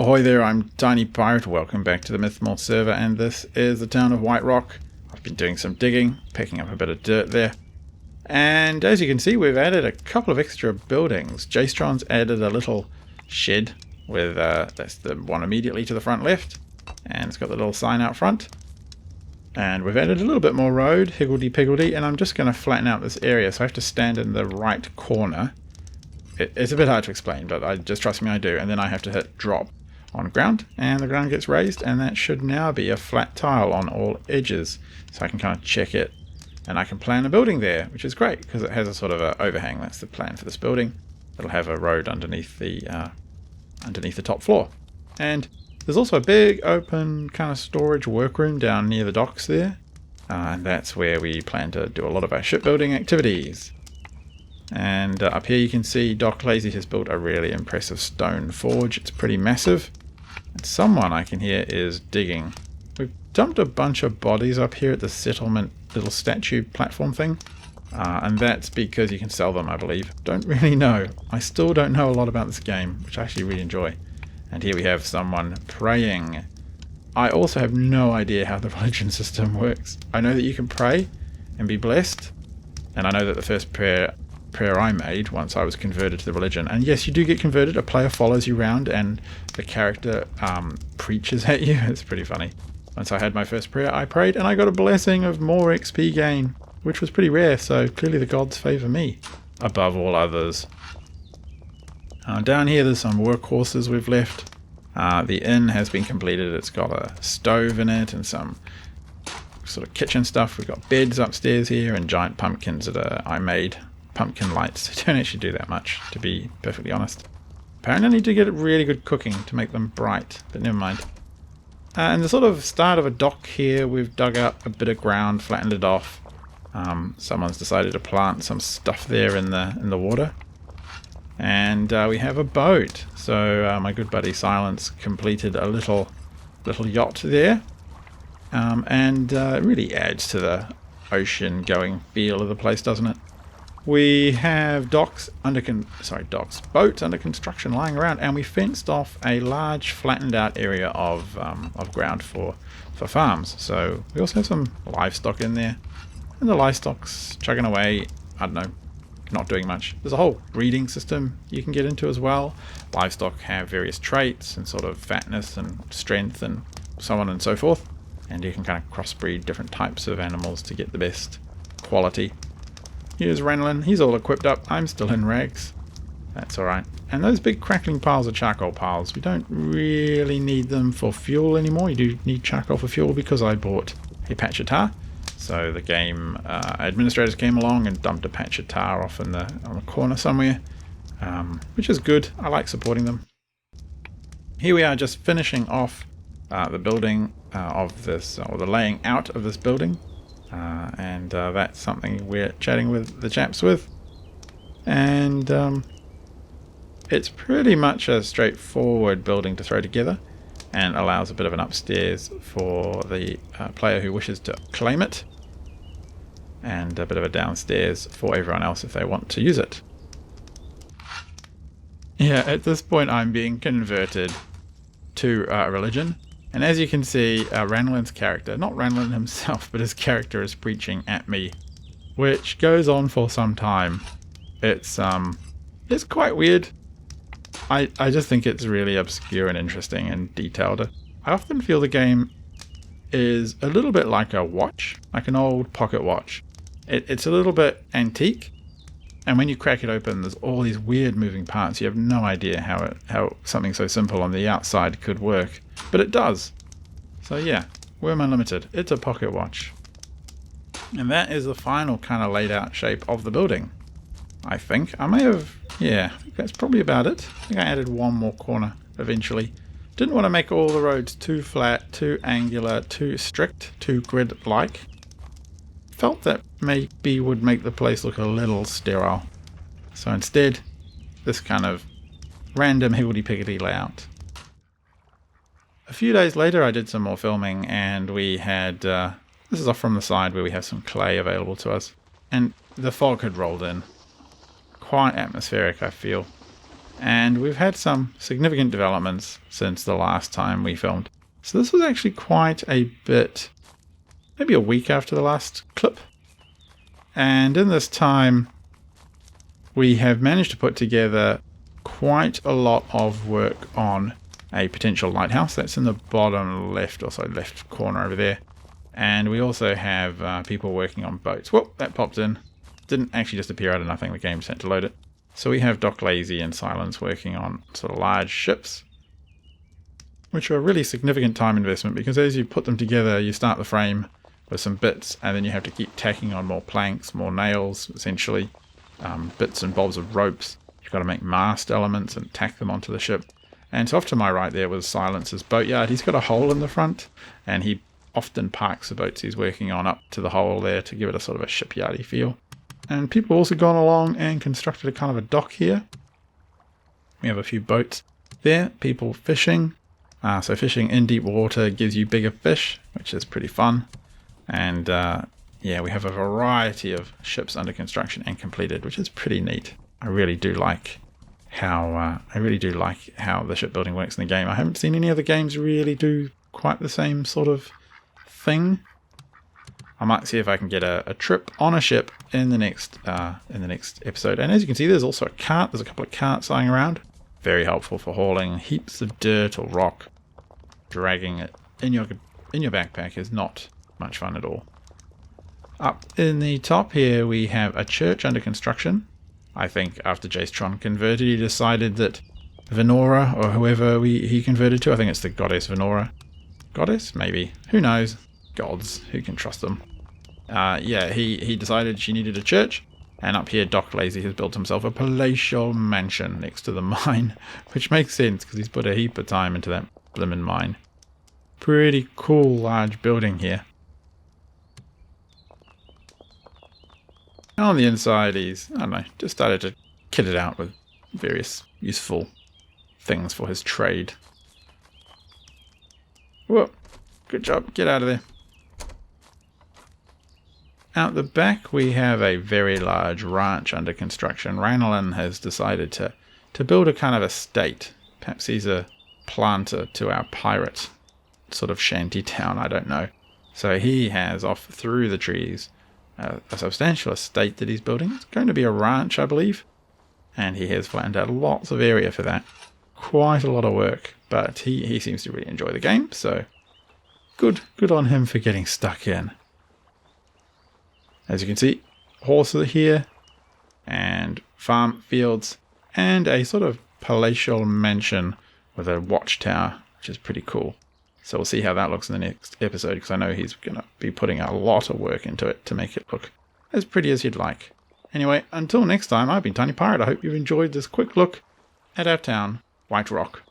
Ahoy there, I'm Tiny Pirate, welcome back to the Mythmore server, and this is the town of White Rock. I've been doing some digging, picking up a bit of dirt there. And as you can see, we've added a couple of extra buildings. Jstron's added a little shed with, that's the one immediately to the front left, and it's got the little sign out front. And we've added a little bit more road, higgledy-piggledy, and I'm just going to flatten out this area, so I have to stand in the right corner. It's a bit hard to explain, but just trust me, I do. And then I have to hit drop on ground, and the ground gets raised, and that should now be a flat tile on all edges. So I can kind of check it, and I can plan a building there, which is great, because it has a sort of a overhang. That's the plan for this building. It'll have a road underneath the top floor. And there's also a big open kind of storage workroom down near the docks there. And that's where we plan to do a lot of our shipbuilding activities. And up here you can see Doc Lazy has built a really impressive stone forge. It's pretty massive. And someone I can hear is digging. We've dumped a bunch of bodies up here at the settlement little statue platform thing. And that's because you can sell them, I believe. Don't really know. I still don't know a lot about this game, which I actually really enjoy. And here we have someone praying. I also have no idea how the religion system works. I know that you can pray and be blessed. And I know that the first prayer I made once I was converted to the religion, and yes, you do get converted. A player follows you around and the character preaches at you. It's pretty funny. Once I had my first prayer, I prayed and I got a blessing of more XP gain, which was pretty rare, so clearly the gods favor me above all others. Down here there's some workhorses we've left. The inn has been completed. It's got a stove in it and some sort of kitchen stuff. We've got beds upstairs here and giant pumpkins that I made. Pumpkin lights. They don't actually do that much, to be perfectly honest. Apparently I need to get really good cooking to make them bright, but never mind. And the sort of start of a dock here, we've dug up a bit of ground, flattened it off. Someone's decided to plant some stuff there in the water. And we have a boat. So my good buddy Silence completed a little yacht there. And it really adds to the ocean going feel of the place, doesn't it? We have boats under construction lying around, and we fenced off a large flattened out area of ground for farms. So we also have some livestock in there, and the livestock's chugging away. I don't know, not doing much. There's a whole breeding system you can get into as well. Livestock have various traits and sort of fatness and strength and so on and so forth, and you can kind of crossbreed different types of animals to get the best quality. Here's Renlin, he's all equipped up, I'm still in rags. That's alright. And those big crackling piles are charcoal piles. We don't really need them for fuel anymore. You do need charcoal for fuel because I bought a patch of tar. So the game administrators came along and dumped a patch of tar off on the corner somewhere, which is good. I like supporting them. Here we are just finishing off the building of this, or the laying out of this building. And that's something we're chatting with the chaps with. And it's pretty much a straightforward building to throw together, and allows a bit of an upstairs for the player who wishes to claim it, and a bit of a downstairs for everyone else if they want to use it. Yeah, at this point I'm being converted to religion. And as you can see, Ranlin's character, not Ranlin himself, but his character is preaching at me, which goes on for some time. It's quite weird. I just think it's really obscure and interesting and detailed. I often feel the game is a little bit like a watch, like an old pocket watch. It's a little bit antique, and when you crack it open, there's all these weird moving parts. You have no idea how something so simple on the outside could work. But it does. So yeah, Wurm Unlimited. It's a pocket watch. And that is the final kind of laid out shape of the building. I think. I think that's probably about it. I think I added one more corner eventually. Didn't want to make all the roads too flat, too angular, too strict, too grid-like. Felt that maybe would make the place look a little sterile. So instead, this kind of random higgledy-piggledy layout. A few days later I did some more filming, and we had, this is off from the side where we have some clay available to us, and the fog had rolled in. Quite atmospheric, I feel. And we've had some significant developments since the last time we filmed. So this was actually quite a bit, maybe a week after the last clip. And in this time, we have managed to put together quite a lot of work on a potential lighthouse. That's in the bottom left, also left corner over there. And we also have people working on boats. Whoop, that popped in. Didn't actually just appear out of nothing. The game sent to load it. So we have Doc Lazy and Silence working on sort of large ships, which are a really significant time investment because as you put them together, you start the frame with some bits and then you have to keep tacking on more planks, more nails, essentially, bits and bobs of ropes. You've got to make mast elements and tack them onto the ship. And so off to my right there was Silence's boatyard. He's got a hole in the front and he often parks the boats he's working on up to the hole there to give it a sort of a shipyardy feel. And people have also gone along and constructed a kind of a dock here. We have a few boats there, people fishing. So fishing in deep water gives you bigger fish, which is pretty fun. And yeah, we have a variety of ships under construction and completed, which is pretty neat. I really do like how the shipbuilding works in the game. I haven't seen any other games really do quite the same sort of thing. I might see if I can get a trip on a ship in the next episode. And as you can see, there's also a cart. There's a couple of carts lying around. Very helpful for hauling heaps of dirt or rock. Dragging it in your backpack is not much fun at all. Up in the top here, we have a church under construction. I think after Jacetron converted, he decided that Venora, or whoever he converted to, I think it's the goddess Venora. Goddess? Maybe. Who knows? Gods. Who can trust them? Yeah, he decided she needed a church. And up here, Doc Lazy has built himself a palatial mansion next to the mine. Which makes sense, because he's put a heap of time into that blimmin' mine. Pretty cool large building here. And on the inside, he's, I don't know, just started to kit it out with various useful things for his trade. Whoa, good job, get out of there. Out the back, we have a very large ranch under construction. Ranelin has decided to build a kind of estate. Perhaps he's a planter to our pirate sort of shanty town, I don't know. So he has off through the trees a substantial estate that he's building. It's going to be a ranch, I believe. And he has planned out lots of area for that. Quite a lot of work, but he seems to really enjoy the game, so good on him for getting stuck in. As you can see, horses here, and farm fields, and a sort of palatial mansion with a watchtower, which is pretty cool. So we'll see how that looks in the next episode, because I know he's going to be putting a lot of work into it to make it look as pretty as you'd like. Anyway, until next time, I've been Tiny Pirate. I hope you've enjoyed this quick look at our town, White Rock.